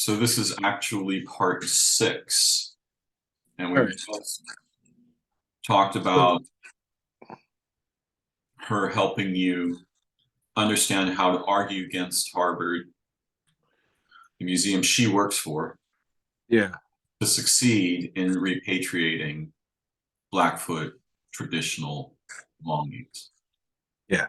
So this is actually part 6, and All we right. just talked about her helping you understand how to argue against Harvard, the museum she works for, Yeah. to succeed in repatriating Blackfoot traditional belongings. Yeah.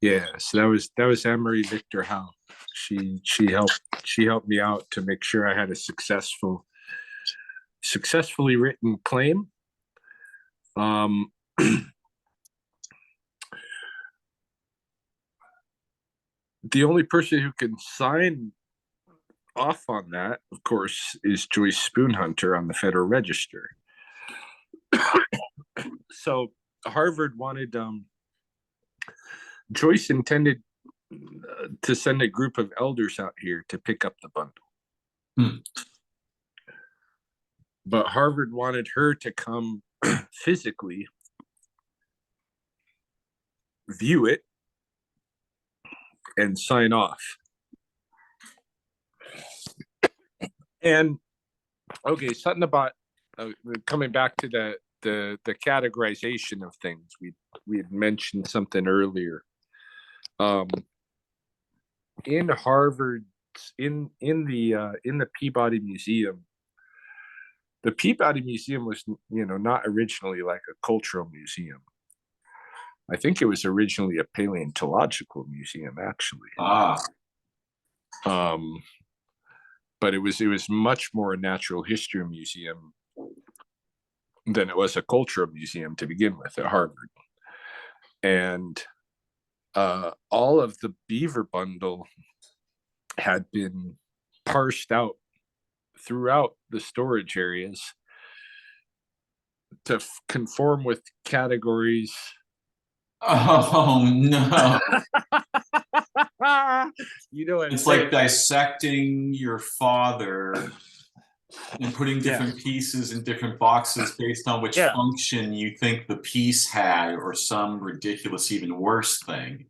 Yeah. So that was Anne-Marie Victor Howe. She helped me out to make sure I had a successfully written claim. The only person who can sign off on that, of course, is Joyce Spoonhunter on the Federal Register. So Harvard wanted Joyce intended to send a group of elders out here to pick up the bundle. But Harvard wanted her to come physically view it and sign off. And okay, something about coming back to the categorization of things. We had mentioned something earlier. In Harvard, in the Peabody Museum, the Peabody Museum was, not originally like a cultural museum. I think it was originally a paleontological museum, actually. But it was much more a natural history museum than it was a cultural museum to begin with at Harvard. And all of the Beaver Bundle had been parsed out throughout the storage areas to conform with categories. Oh no. It's like dissecting your father and putting different pieces in different boxes based on which function you think the piece had, or some ridiculous, even worse thing.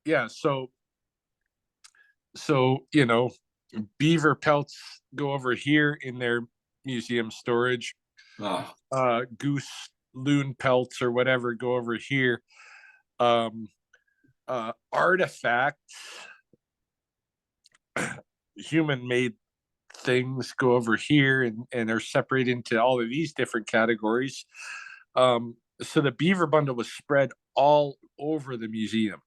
Yeah, so beaver pelts go over here in their museum storage. Goose loon pelts or whatever go over here. Artifacts, human-made things go over here and are separated into all of these different categories. So the Beaver Bundle was spread all over the museum.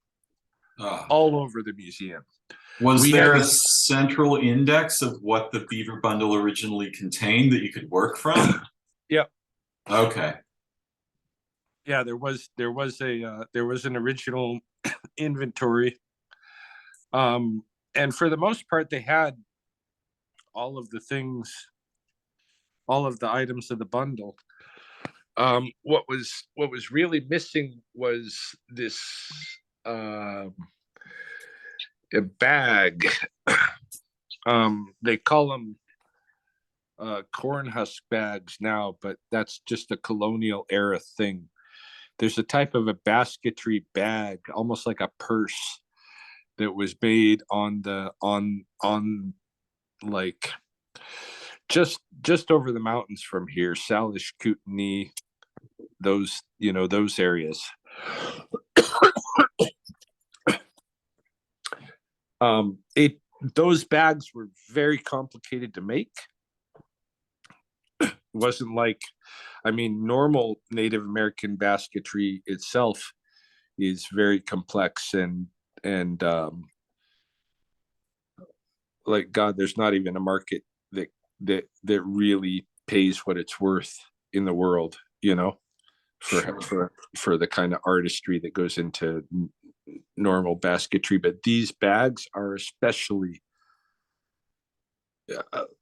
All over the museum. Was there a central index of what the Beaver Bundle originally contained that you could work from? Yep. Okay. Yeah, there was an original inventory. And for the most part, they had all of the things, all of the items of the bundle. What was really missing was this a bag. They call them corn husk bags now, but that's just a colonial era thing. There's a type of a basketry bag, almost like a purse, that was made on like just over the mountains from here, Salish, Kootenai, those areas. Those bags were very complicated to make. It wasn't like, normal Native American basketry itself is very complex and like God, there's not even a market that really pays what it's worth in the world, for the kind of artistry that goes into normal basketry. But these bags are especially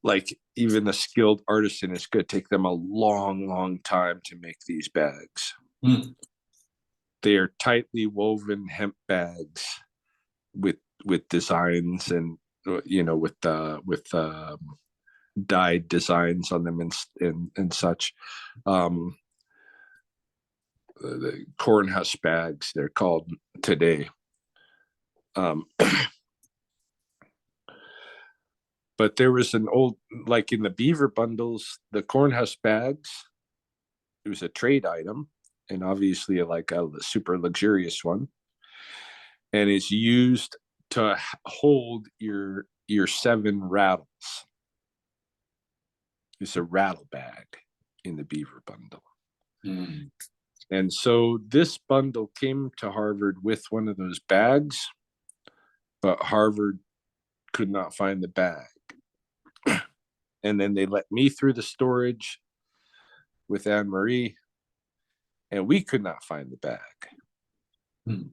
like, even the skilled artisan, it's going to take them a long time to make these bags. They are tightly woven hemp bags with designs and with dyed designs on them and such. The corn husk bags, they're called today. But there was an old, like in the Beaver Bundles, the cornhusk bags, it was a trade item, and obviously like a super luxurious one, and it's used to hold your 7 rattles. It's a rattle bag in the Beaver Bundle. Mm. And so this bundle came to Harvard with one of those bags, but Harvard could not find the bag. And then they let me through the storage with Anne Marie, and we could not find the bag. Hmm.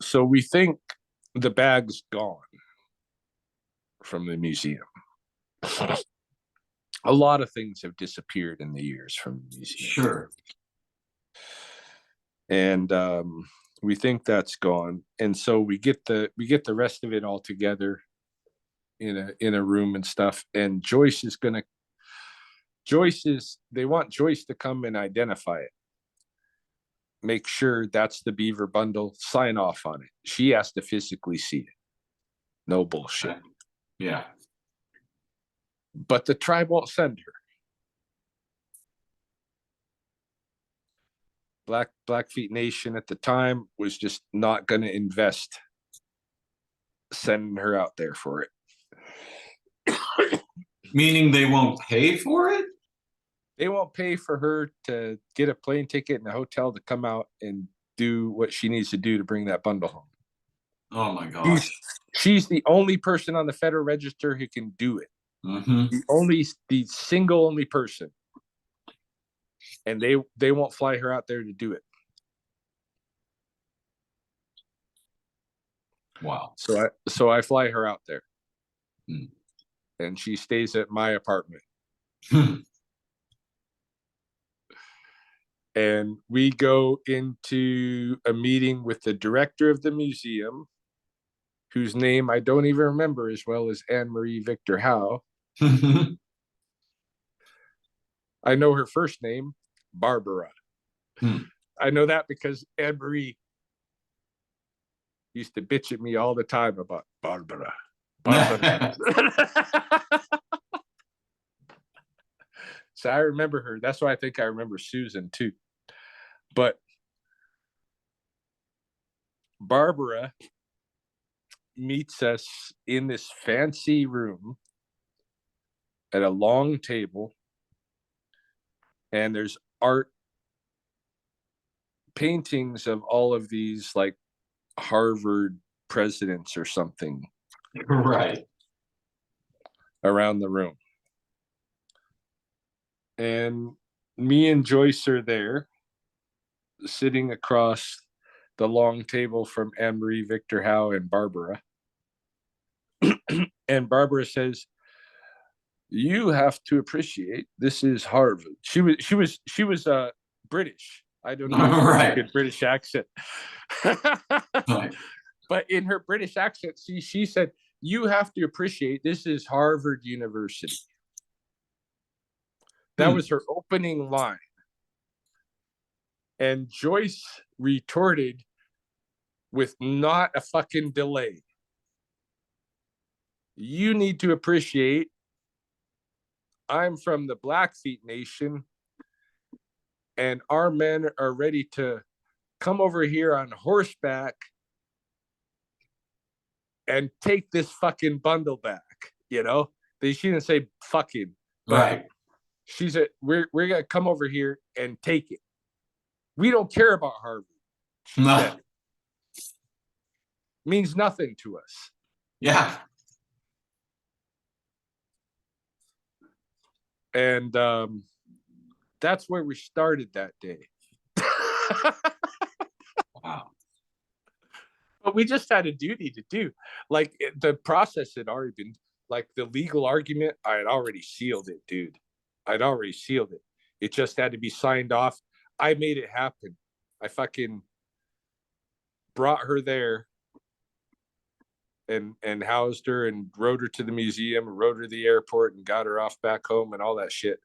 So we think the bag's gone from the museum. A lot of things have disappeared in the years from the museum. Sure. And we think that's gone. And so we get the rest of it all together in a room and stuff. And they want Joyce to come and identify it. Make sure that's the Beaver Bundle, sign off on it. She has to physically see it. No bullshit. Yeah. But the tribe won't send her. Blackfeet Nation at the time was just not going to invest sending her out there for it. Meaning they won't pay for it? They won't pay for her to get a plane ticket and a hotel to come out and do what she needs to do to bring that bundle home. Oh my gosh. She's the only person on the Federal Register who can do it. Mm-hmm. The single only person. And they won't fly her out there to do it. Wow. So I fly her out there. Hmm. And she stays at my apartment. And we go into a meeting with the director of the museum, whose name I don't even remember as well as Anne Marie Victor Howe. I know her first name, Barbara. Hmm. I know that because Anne Marie used to bitch at me all the time about Barbara. So I remember her. That's why I think I remember Susan too. But Barbara meets us in this fancy room at a long table, and there's art paintings of all of these like Harvard presidents or something, Right, around the room. And me and Joyce are there, sitting across the long table from Anne Marie Victor Howe and Barbara. And Barbara says, "You have to appreciate this is Harvard." She was British. I don't even have right. a good British accent. Right. But in her British accent, she said, "You have to appreciate this is Harvard University." That was her opening line. And Joyce retorted with not a fucking delay, "You need to appreciate I'm from the Blackfeet Nation, and our men are ready to come over here on horseback and take this fucking bundle back." You know, she didn't say fucking, but Right. she said, we're gonna come over here and take it. We don't care about Harvard. She said, means nothing to us. Yeah. And that's where we started that day. Wow. But we just had a duty to do. Like the process had already been, like the legal argument, I had already sealed it, dude. I'd already sealed it. It just had to be signed off. I made it happen. I fucking brought her there and housed her and rode her to the museum, rode her to the airport and got her off back home and all that shit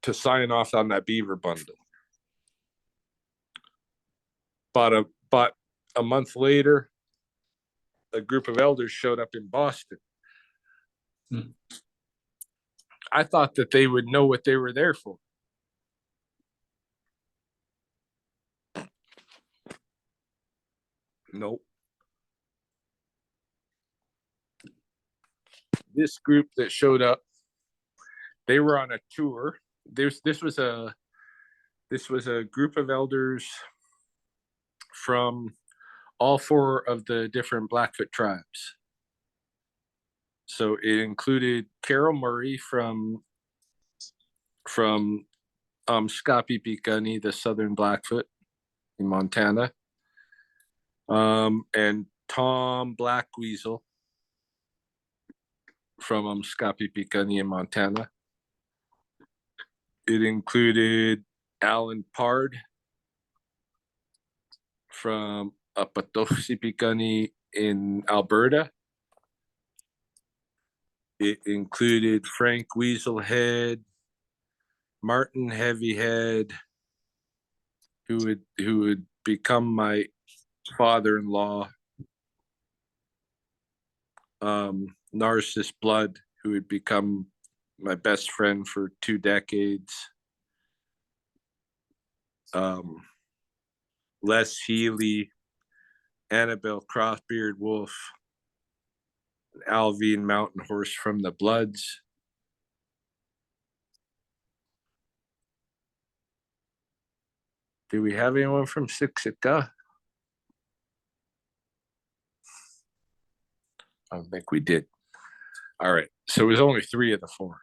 to sign off on that Beaver Bundle. But a month later, a group of elders showed up in Boston. I thought that they would know what they were there for. Nope. This group that showed up, they were on a tour. This was a group of elders from all four of the different Blackfoot tribes. So it included Carol Murray from Skapipikani, the Southern Blackfoot in Montana, and Tom Black Weasel from Skapipikani in Montana. It included Alan Pard from Apatosipikani in Alberta. It included Frank Weaselhead, Martin Heavyhead, who would become my father-in-law, Narcissus Blood, who would become my best friend for 2 decades, Les Healy, Annabelle Crossbeard Wolf, Alvine Mountain Horse from the Bloods. Do we have anyone from Siksika? I don't think we did. All right. So it was only 3 of the 4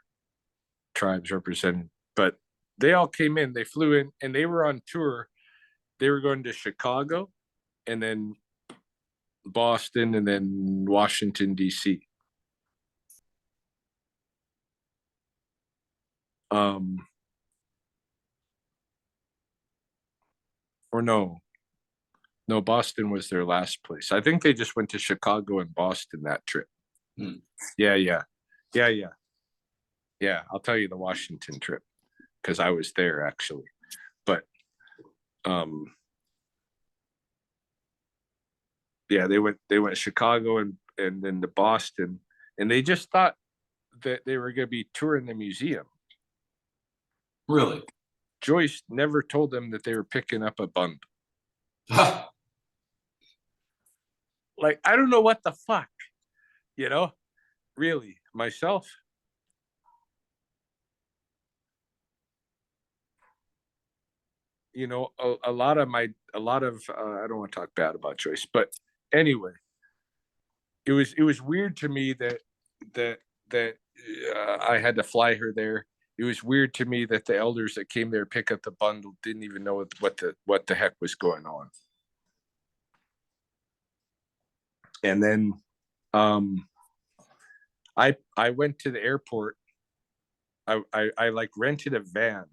tribes represented, but they all came in. They flew in and they were on tour. They were going to Chicago and then Boston and then Washington, D.C. Or no, Boston was their last place. I think they just went to Chicago and Boston that trip. Yeah. I'll tell you the Washington trip because I was there actually. But yeah, they went Chicago and then to Boston, and they just thought that they were going to be touring the museum. Really? Joyce never told them that they were picking up a bundle. Like, I don't know what the fuck, really, myself. A lot of I don't want to talk bad about Joyce, but anyway, it was weird to me that I had to fly her there. It was weird to me that the elders that came there pick up the bundle didn't even know what the heck was going on. And then I went to the airport. I like rented a van.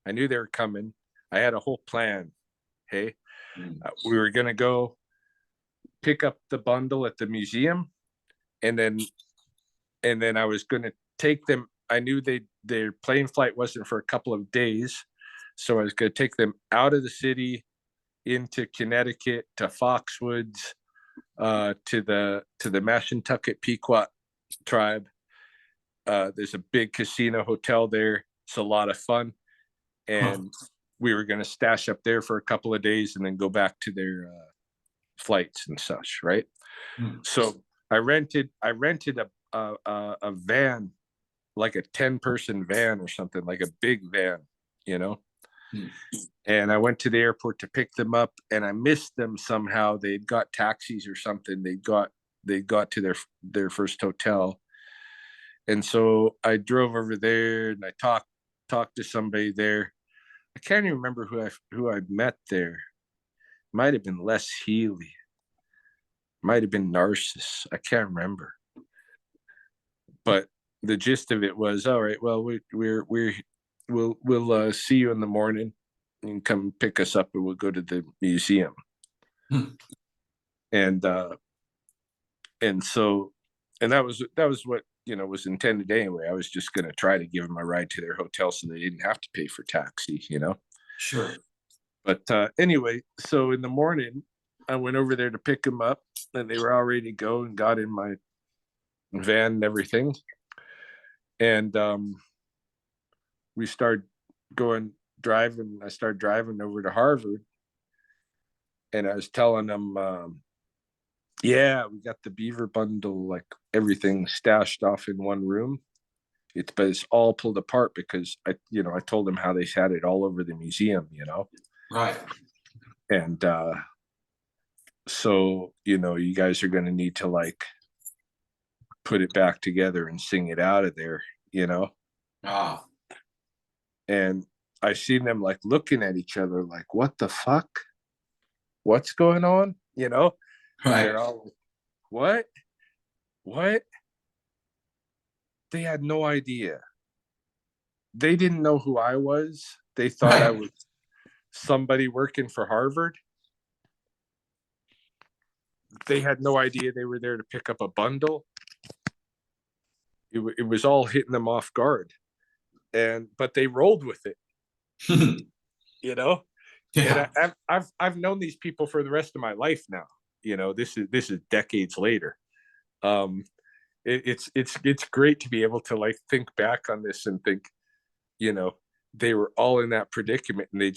I knew they were coming. I had a whole plan. Hey, we were gonna go pick up the bundle at the museum, and then I was gonna take them. I knew their plane flight wasn't for a couple of days, so I was gonna take them out of the city into Connecticut to Foxwoods, to the Mashantucket Pequot tribe. There's a big casino hotel there. It's a lot of fun, and we were going to stash up there for a couple of days and then go back to their flights and such, right? So I rented a van, like a 10-person van or something, like a big van, and I went to the airport to pick them up, and I missed them somehow. They'd got taxis or something. They got to their first hotel, and so I drove over there and I talked to somebody there. I can't even remember who I met there. Might have been Les Healy. Might have been Narcissus. I can't remember. But the gist of it was, all right, well, we'll see you in the morning. You can come pick us up and we'll go to the museum. And so that was what was intended anyway. I was just going to try to give them a ride to their hotel so they didn't have to pay for taxi. Sure. But anyway, so in the morning, I went over there to pick them up, and they were all ready to go and got in my van and everything. And we started going driving. I started driving over to Harvard, and I was telling them, yeah, we got the Beaver Bundle, like everything stashed off in one room. But it's all pulled apart because I told them how they had it all over the museum, Right. And so you guys are going to need to like put it back together and sing it out of there. Ah. And I seen them like looking at each other like, what the fuck? What's going on? And they're all like, what? They had no idea. They didn't know who I was. They thought I was somebody working for Harvard. They had no idea they were there to pick up a bundle. It was all hitting them off guard, but they rolled with it. Yeah. And I've known these people for the rest of my life now. This is decades later. It's great to be able to like think back on this and think, they were all in that predicament, and they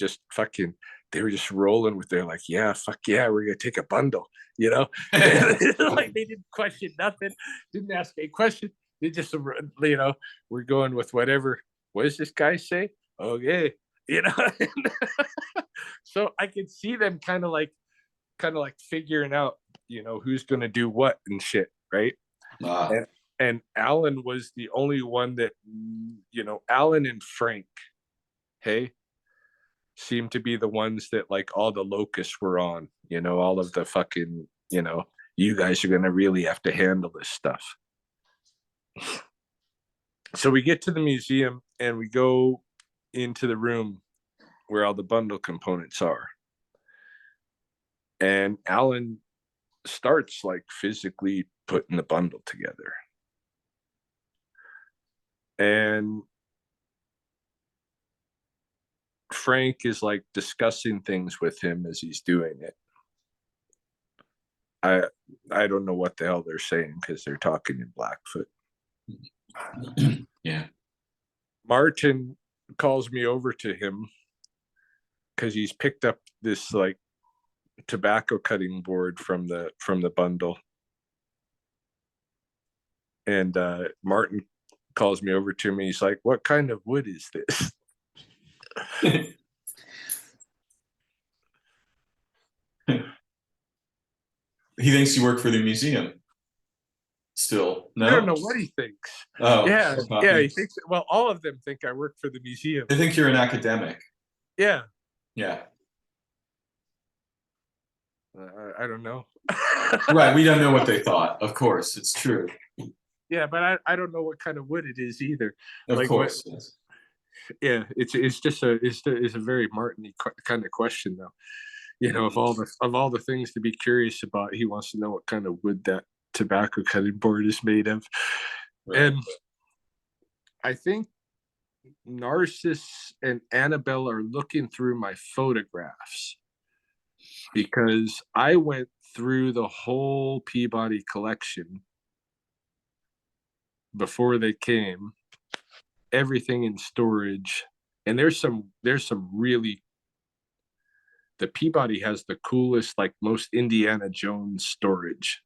were just rolling with their like, yeah, fuck yeah, we're gonna take a bundle, like they didn't question nothing, didn't ask a question. They just, we're going with whatever. What does this guy say? Okay, so I could see them kind of like figuring out, who's gonna do what and shit, right? And Alan was the only one that, Alan and Frank, hey, seemed to be the ones that like all the locusts were on, all of the fucking, you guys are gonna really have to handle this stuff. So we get to the museum and we go into the room where all the bundle components are. And Alan starts like physically putting the bundle together. And Frank is like discussing things with him as he's doing it. I don't know what the hell they're saying because they're talking in Blackfoot. Yeah. Martin calls me over to him because he's picked up this like tobacco cutting board from the bundle. And Martin calls me over to me. He's like, what kind of wood is this? He thinks you work for the museum. Still, no. I don't know what he thinks. Oh, yeah. He thinks. Well, all of them think I work for the museum. They think you're an academic. Yeah. Yeah. I don't know. Right. We don't know what they thought. Of course, it's true. Yeah, but I don't know what kind of wood it is either. Of like course. Yeah, it's just a very Martin kind of question though. Of all the things to be curious about, he wants to know what kind of wood that tobacco cutting board is made of. Right. And I think Narcissus and Annabelle are looking through my photographs because I went through the whole Peabody collection before they came, everything in storage, and there's some really, the Peabody has the coolest, like most Indiana Jones storage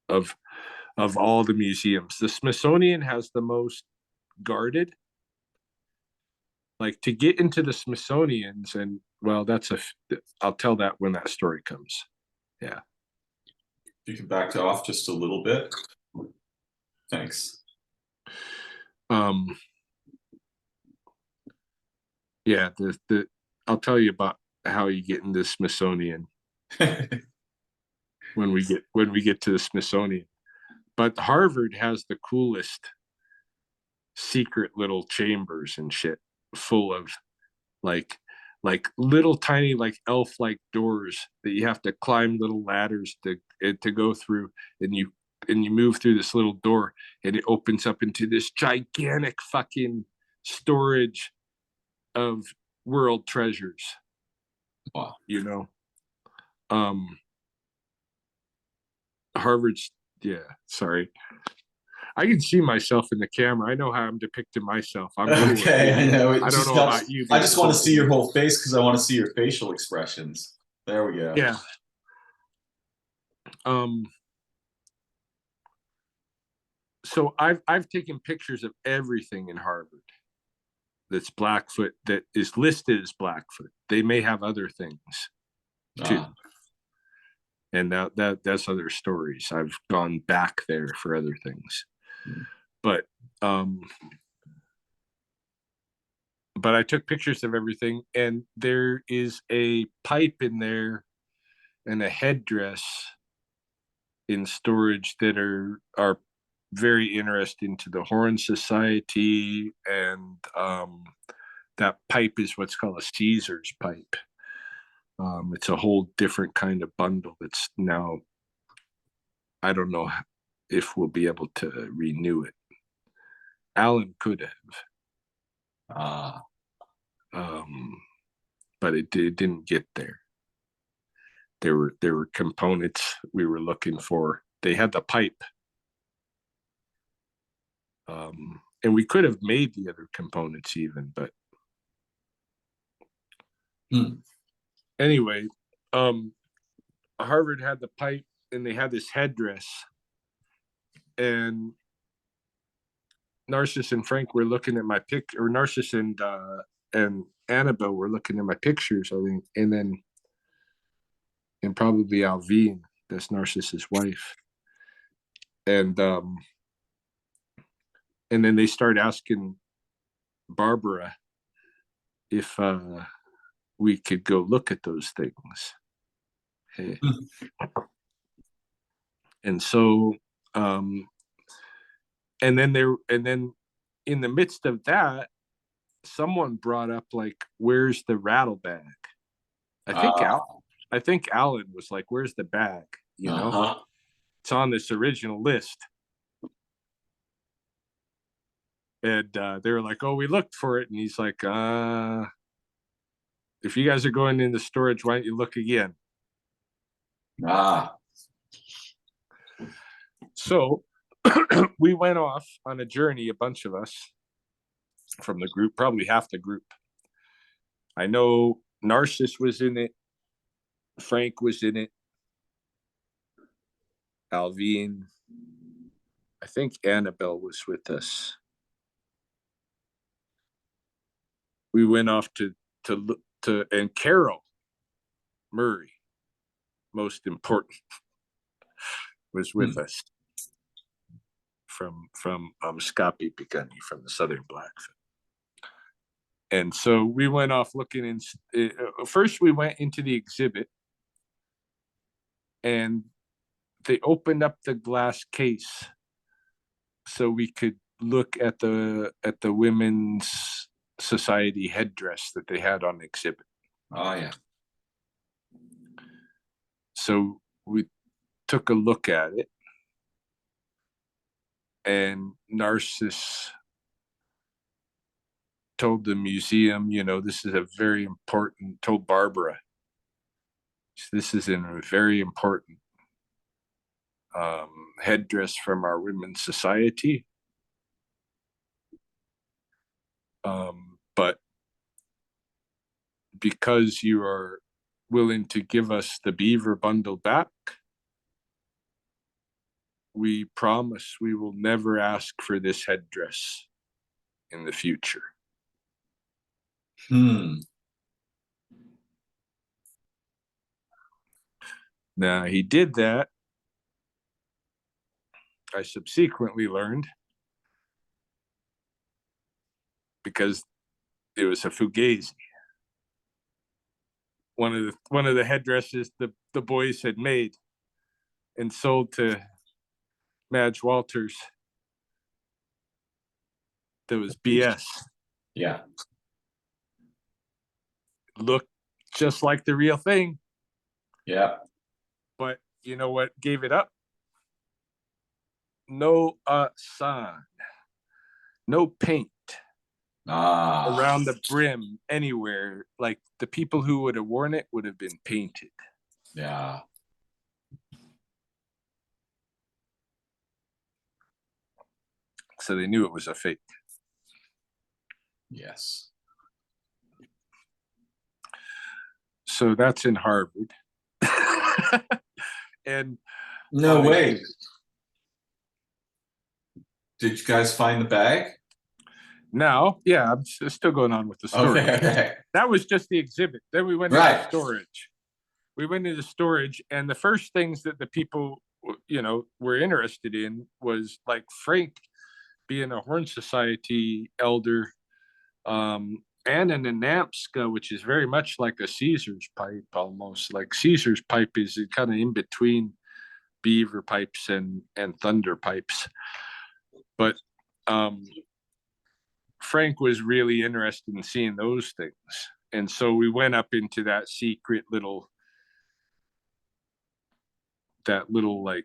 of all the museums. The Smithsonian has the most guarded. Like to get into the Smithsonian's, and well, I'll tell that when that story comes. Yeah. You can back off just a little bit. Thanks. Yeah, I'll tell you about how you get in the Smithsonian when we get to the Smithsonian. But Harvard has the coolest secret little chambers and shit full of like little tiny like elf like doors that you have to climb little ladders to go through, and you move through this little door and it opens up into this gigantic fucking storage of world treasures. Wow. you know. Harvard's, yeah, sorry. I can see myself in the camera. I know how I'm depicting myself. I'm cool with Okay, it. I know. It I don't just know about helps. you I being just want to cool. see your whole face because I want to see your facial expressions. There we go. Yeah. Um, so I've taken pictures of everything in Harvard that's Blackfoot, that is listed as Blackfoot. They may have other things too. Ah. And that's other stories. I've gone back there for other things. But um but I took pictures of everything, and there is a pipe in there and a headdress in storage that are very interesting to the Horn Society, and that pipe is what's called a Caesar's pipe. It's a whole different kind of bundle that's now, I don't know if we'll be able to renew it. Alan could have, Ah. but it didn't get there. There were components we were looking for. They had the pipe, and we could have made the other components even, but anyway, Harvard had the pipe, and they had this headdress, and Narcissus and Frank were looking at my pic, or Narcissus and Annabelle were looking at my pictures, I think, and probably Alvine, that's Narcissus' wife, and then they start asking Barbara if we could go look at those things. Hey. And so, and then in the midst of that, someone brought up, like, where's the rattle bag? I think Alan was like, where's the bag? It's on this original list. And they were like, oh, we looked for it. And he's like, if you guys are going into storage, why don't you look again? So we went off on a journey, a bunch of us from the group, probably half the group. I know Narcissus was in it. Frank was in it. Alvine. I think Annabelle was with us. We went off to and Carol Murray, most important, was with us from Scapi Picani, from the Southern Blackfoot. And so we went off looking in. First, we went into the exhibit, and they opened up the glass case so we could look at the women's society headdress that they had on exhibit. Oh yeah. So we took a look at it, and Narcissus told the museum, this is a very important, told Barbara, this is a very important headdress from our women's society. But because you are willing to give us the Beaver Bundle back, we promise we will never ask for this headdress in the future. Now, he did that, I subsequently learned, because it was a fugazi. One of the headdresses the boys had made and sold to Madge Walters, that was BS. Yeah. Looked just like the real thing. Yeah. But you know what gave it up? No sun, no paint, around the brim anywhere. Like the people who would have worn it would have been painted. Yeah. So they knew it was a fake. Yes. So that's in Harvard. And no way. Did you guys find the bag? Now, yeah, I'm still going on with the story. Okay. That was just the exhibit. Then we went into storage. We went into storage, and the first things that the people, were interested in was like Frank being a Horn Society elder, and an Anamska, which is very much like a Caesar's pipe, almost like Caesar's pipe is kind of in between beaver pipes and thunder pipes. But Frank was really interested in seeing those things. And so we went up into that secret little like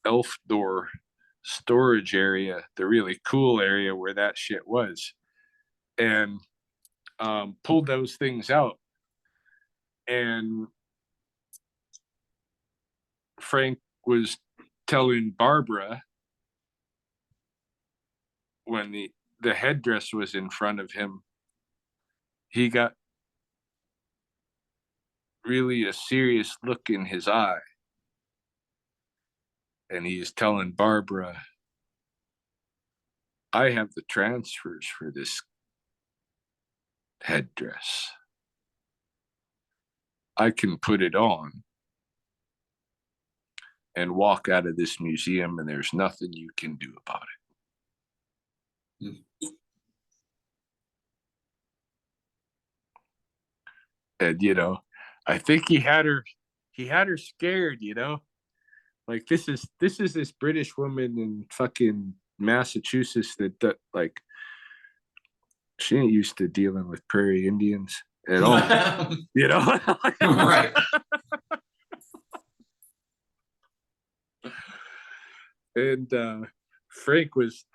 elf door storage area, the really cool area where that shit was, and pulled those things out. And Frank was telling Barbara when the headdress was in front of him, he got really a serious look in his eye. And he's telling Barbara, I have the transfers for this headdress. I can put it on and walk out of this museum, and there's nothing you can do about it. And I think he had her scared, like this is this British woman in fucking Massachusetts that like she ain't used to dealing with prairie Indians at all. Right. And Frank was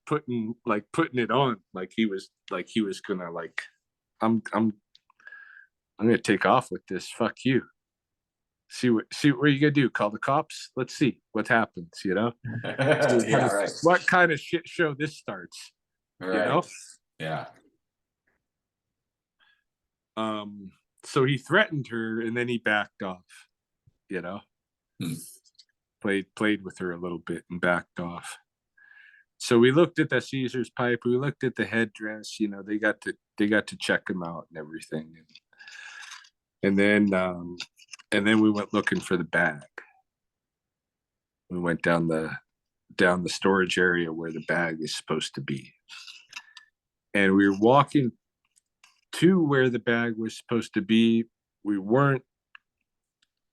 putting it on like he was gonna like, I'm gonna take off with this. Fuck you. See what you gonna do? Call the cops? Let's see what happens. Right. What kind of shit show this starts? Right. Yeah. So he threatened her, and then he backed off. Played with her a little bit and backed off. So we looked at the Caesar's pipe. We looked at the headdress. They got to check him out and everything. And then we went looking for the bag. We went down the storage area where the bag is supposed to be. And we were walking to where the bag was supposed to be. We weren't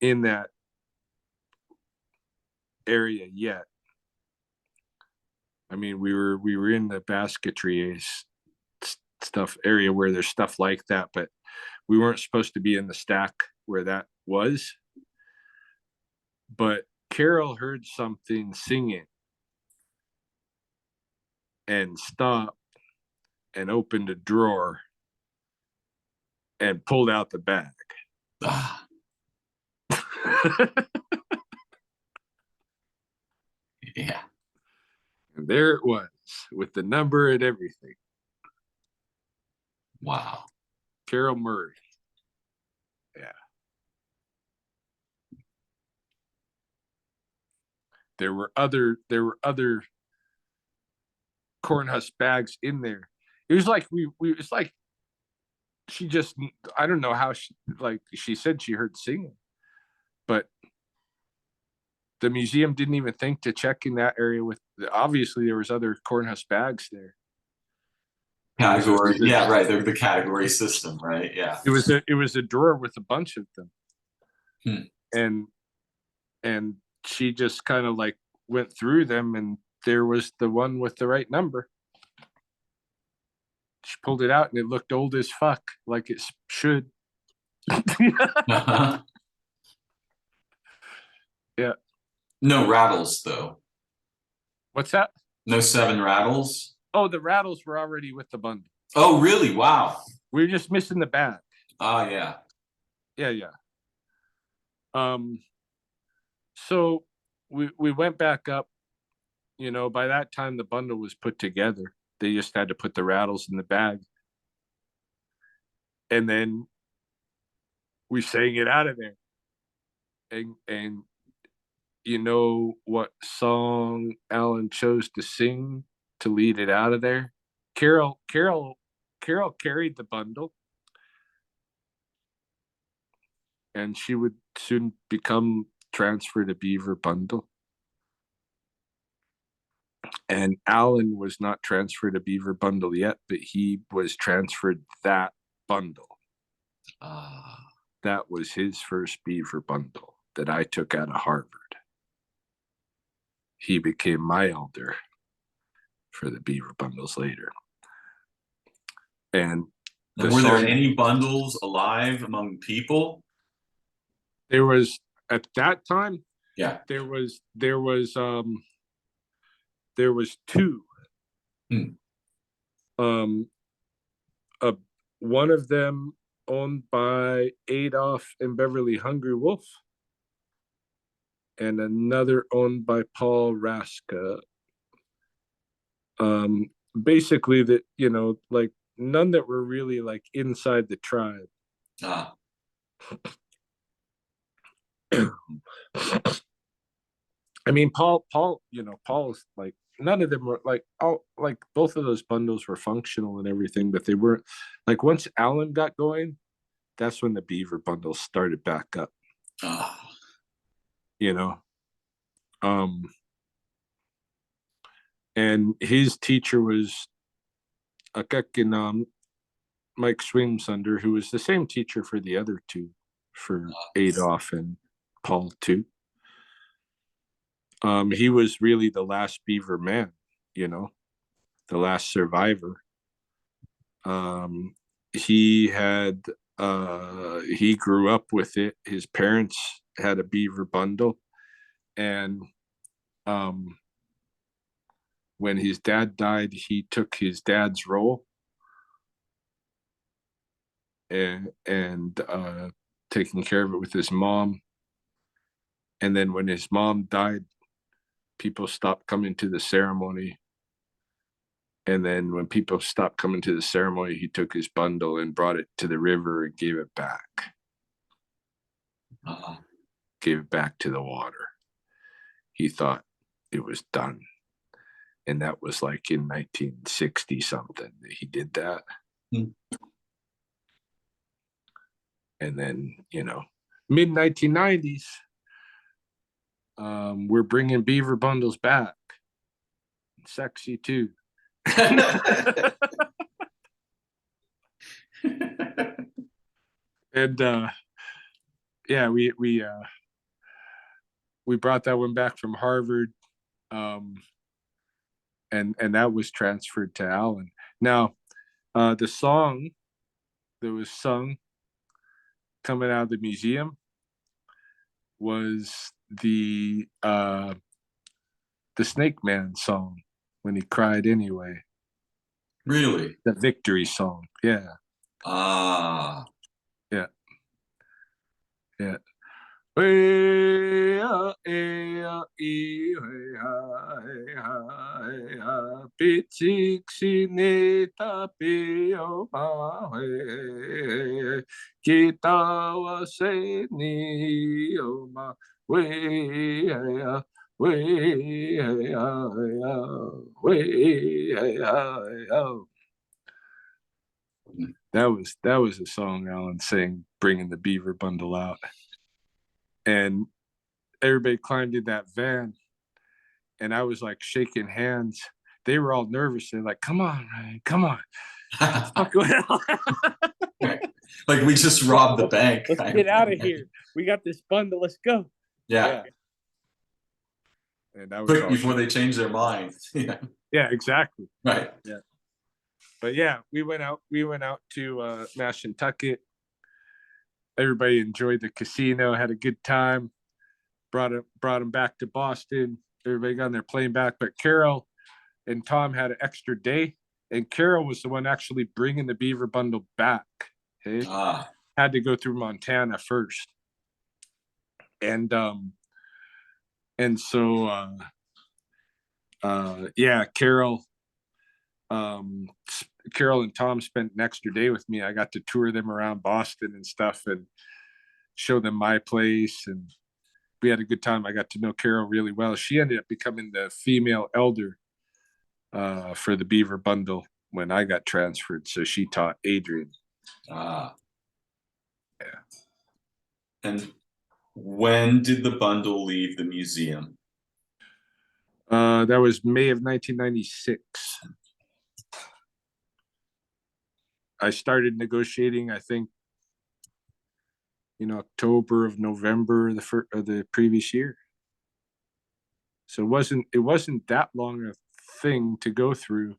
in that area yet. I mean, we were in the basketry stuff area where there's stuff like that, but we weren't supposed to be in the stack where that was. But Carol heard something singing and stopped and opened a drawer and pulled out the bag. Yeah. And there it was with the number and everything. Wow. Carol Murray. Yeah. There were other corn husk bags in there. It was like it's like she just, I don't know how she said she heard singing, but the museum didn't even think to check in that area obviously there was other corn husk bags there. Category. Yeah, right. They're the category system, right? Yeah. It was a drawer with a bunch of them. And she just kind of like went through them, and there was the one with the right number. She pulled it out and it looked old as fuck, like it should. Uh-huh. Yeah. No rattles though. What's that? No 7 rattles. Oh, the rattles were already with the bundle. Oh, really? Wow. We were just missing the bag. Oh, yeah. Yeah. So we went back up. You know, by that time the bundle was put together. They just had to put the rattles in the bag. And then we sang it out of there. And you know what song Alan chose to sing to lead it out of there? Carol carried the bundle, and she would soon become transferred to Beaver Bundle. And Alan was not transferred to Beaver Bundle yet, but he was transferred that bundle. That was his first Beaver Bundle that I took out of Harvard. He became my elder for the Beaver Bundles later. And were there any bundles alive among people? There was, at that time, yeah, there was two. One of them owned by Adolph and Beverly Hungry Wolf, and another owned by Paul Raska. Basically, that, you know, like none that were really like inside the tribe. I mean, Paul, you know, Paul's like, none of them were like, like both of those bundles were functional and everything, but they weren't like, once Alan got going, that's when the Beaver Bundles started back up. You know, and his teacher was a Kakinam, Mike Swingsunder, who was the same teacher for the other two, for Adolph and Paul too. He was really the last Beaver man, you know, the last survivor. He grew up with it. His parents had a Beaver Bundle, and when his dad died, he took his dad's role and taking care of it with his mom. And then when his mom died, people stopped coming to the ceremony. And then when people stopped coming to the ceremony, he took his bundle and brought it to the river and gave it back. Gave it back to the water. He thought it was done. And that was like in 1960 something that he did that. And then, you know, mid 1990s, we're bringing Beaver Bundles back. Sexy too. And yeah, we brought that one back from Harvard, and that was transferred to Alan. Now, the song that was sung coming out of the museum was the Snake Man song, When He Cried Anyway. Really? The victory song. Yeah. Yeah. Yeah. That was a song Alan sang, bringing the Beaver Bundle out. And everybody climbed in that van, and I was like shaking hands. They were all nervous. They're like, come on, Ryan, come on. Like we just robbed the bank. Let's get out of here. We got this bundle. Let's go. Yeah. And that was quick before they change their mind. Yeah. Yeah, exactly. Right. Yeah. But yeah, we went out to Mashantucket. Everybody enjoyed the casino, had a good time. Brought him back to Boston. Everybody got on their plane back. But Carol and Tom had an extra day, and Carol was the one actually bringing the Beaver Bundle back. Okay, had to go through Montana first, and so yeah, Carol and Tom spent an extra day with me. I got to tour them around Boston and stuff and show them my place, and we had a good time. I got to know Carol really well. She ended up becoming the female elder for the Beaver Bundle when I got transferred. So she taught Adrian. Yeah. And when did the bundle leave the museum? That was May of 1996. I started negotiating, I think, in October of November of the previous year. So it wasn't that long a thing to go through,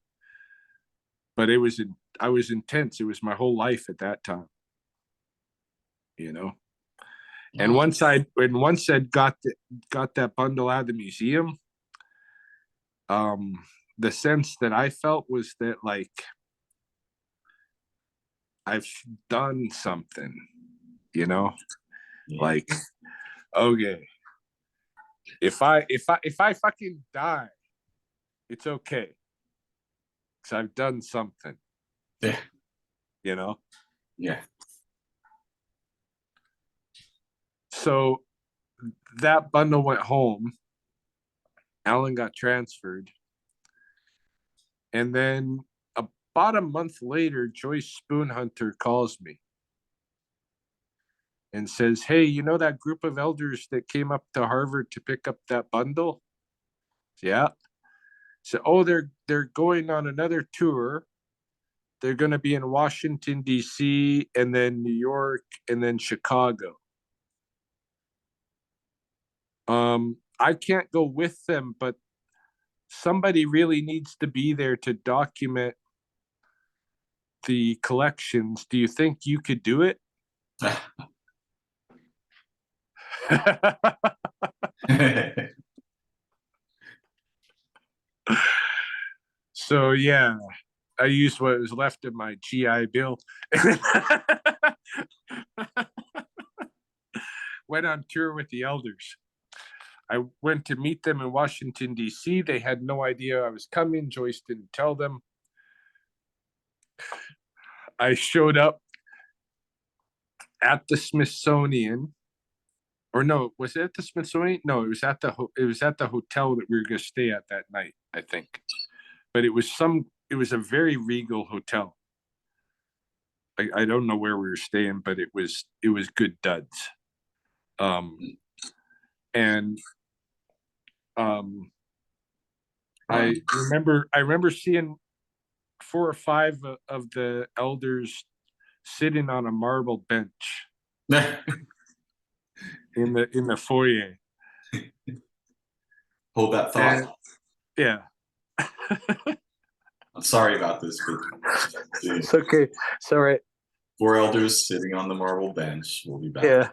but I was intense. It was my whole life at that time, And once I'd got that bundle out of the museum, the sense that I felt was that, like, I've done something, like, okay, if I fucking die, it's okay, because I've done something. Yeah. Yeah. So that bundle went home. Alan got transferred. And then about a month later, Joyce Spoonhunter calls me and says, hey, that group of elders that came up to Harvard to pick up that bundle? Yeah. So, they're going on another tour. They're going to be in Washington, D.C., and then New York, and then Chicago. I can't go with them, but somebody really needs to be there to document the collections. Do you think you could do it? So yeah, I used what was left of my GI Bill. Went on tour with the elders. I went to meet them in Washington, D.C. They had no idea I was coming. Joyce didn't tell them. I showed up at the Smithsonian, or no, was it at the Smithsonian? No, it was at the hotel that we were going to stay at that night, I think. But it was a very regal hotel. I don't know where we were staying, but it was good duds. And I remember seeing 4 or 5 of the elders sitting on a marble bench in the foyer. Hold that thought. And, yeah. I'm sorry about this, but it's okay. It's all right. 4 elders sitting on the marble bench. We'll be back. Yeah.